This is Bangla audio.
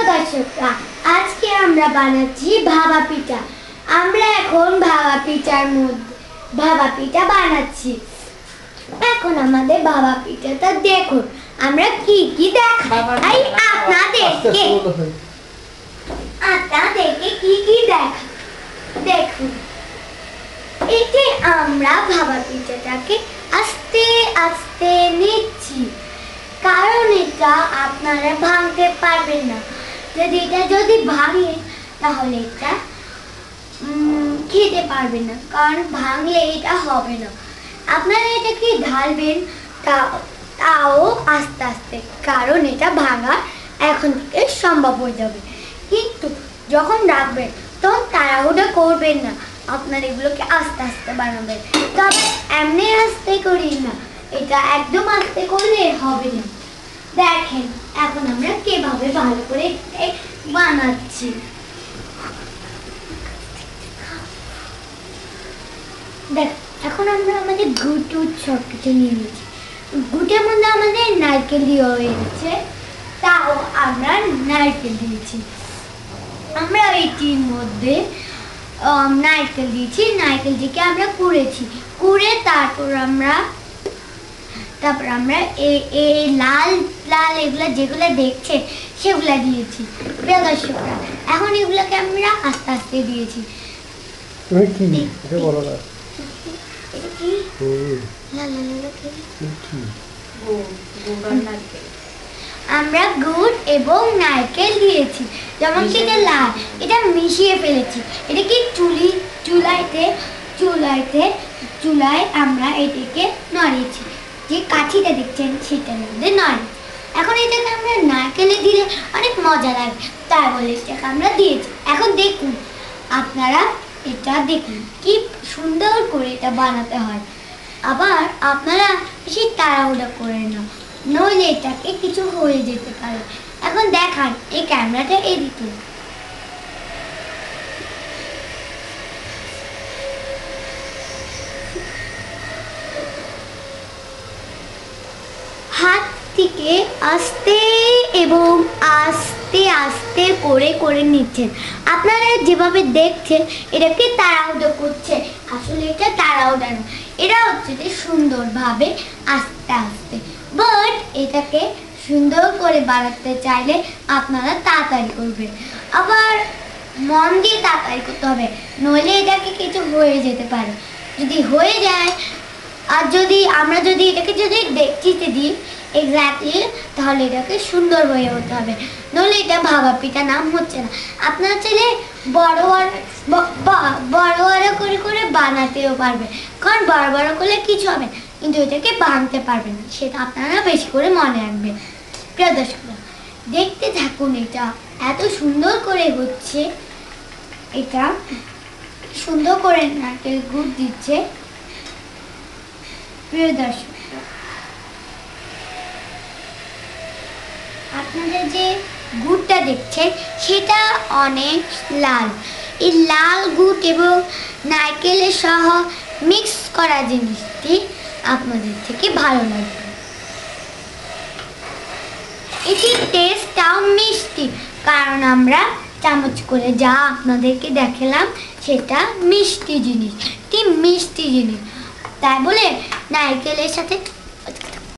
দর্শকরা, আজকে আমরা বানাচ্ছি ভাপা পিঠা। আমরা এখন ভাপা পিঠা বানাচ্ছি। এখন আমাদের ভাপা পিঠাটা দেখুন, আমরা কি কি দেখাই আপনাদেরকে কি কি দেখুন। এতে আমরা ভাপা পিঠাটাকে আস্তে আস্তে নিচ্ছি, কারণ এটা আপনারা ভাঙতে পারবেন না। যদি ভাঙে তাহলে এটা খেতে পারবেন না, কারণ ভাঙলে এটা হবে না। আপনারা এটাকে ঢালবেন তাও আস্তে আস্তে, কারণ এটা ভাঙা এখন থেকে সম্ভব হয়ে যাবে। কিন্তু যখন রাখবেন তখন তাড়াহুড়ো করবেন না, আপনার এগুলোকে আস্তে আস্তে বানাবেন। তবে এমনি আস্তে করি না, এটা একদম আস্তে করলে হবে না। দেখেন এখন আমরা কিভাবে ভালো করে বানাচ্ছি। দেখ, এখন আমরা আমাদের গুড় সব কিছু নিয়ে নিয়েছি। গুড়ের মধ্যে আমাদের নারকেল দিয়ে হয়েছে, তাও আমরা নারকেল দিয়েছি। আমরা এটির মধ্যে নারকেল দিয়েছি, নারকেলটিকে আমরা কুড়ে তারপর আমরা এই লাল লাল এগুলো যেগুলো দেখছে সেগুলো দিয়েছি। প্রিয় দর্শকরা, এখন এগুলোকে আমরা আস্তে আস্তে দিয়েছি। আমরা গুড় এবং নারকেল দিয়েছি, যেমন কি এটা লাল, এটা মিশিয়ে ফেলেছি। এটা কি চুলায় আমরা এটাকে নড়িয়েছি, যে কাঠিটা দেখছেন সেটার মধ্যে নড়ে। এখন এটাকে আমরা নারকেলে দিলে অনেক মজা লাগে, তাই বলে এটাকে আমরা দিয়েছি। এখন দেখুন, আপনারা এটা দেখুন কি সুন্দর করে এটা বানাতে হয়। আবার আপনারা বেশি তাড়াহুড়া করে না, নইলে এটাকে কিছু হয়ে যেতে পারে। এখন দেখান এই ক্যামেরাটা এদিকে। হাত থেকে আস্তে এবং আস্তে আস্তে করে নিচ্ছেন। আপনারা যেভাবে দেখছেন এটাকে তাড়াহুড়ো করছে, আসলে এটা তাড়াহুড়ো না, এটা হচ্ছে যে সুন্দরভাবে আস্তে আস্তে। বাট এটাকে সুন্দর করে বানাতে চাইলে আপনারা তাড়াতাড়ি করবেন, আবার মন দিয়ে তাড়াতাড়ি করতে হবে, নইলে এটাকে কিছু হয়ে যেতে পারে। যদি হয়ে যায়, আর আমরা যদি এটাকে দেখতে দিই এক্স্যাক্টলি, তাহলে এটাকে সুন্দর হয়ে হতে হবে, নইলে এটা ভাপা পিঠা নাম হচ্ছে না। আপনারা চাইলে বড় করে বানাতেও পারবেন, কারণ বড় করলে কিছু হবে, কিন্তু এটাকে ভাঙতে পারবেন না, সেটা আপনারা বেশি করে মনে রাখবেন। প্রিয় দর্শকরা, দেখতে থাকুন, এটা এত সুন্দর করে হচ্ছে। এটা সুন্দর করে নারকেল গুড় দিচ্ছে। প্রিয় দর্শক, আপনারা যে গুড়টা দেখছেন সেটা অনেক লাল। এই লাল গুড় এবং নারকেলের সহ মিক্স করা জিনিসটি আপনাদের থেকে ভালো লাগবে। এটির টেস্টটাও মিষ্টি, কারণ আমরা চামচ করে যা আপনাদেরকে দেখালাম সেটা মিষ্টি জিনিস, তাই বলে নারকেলের সাথে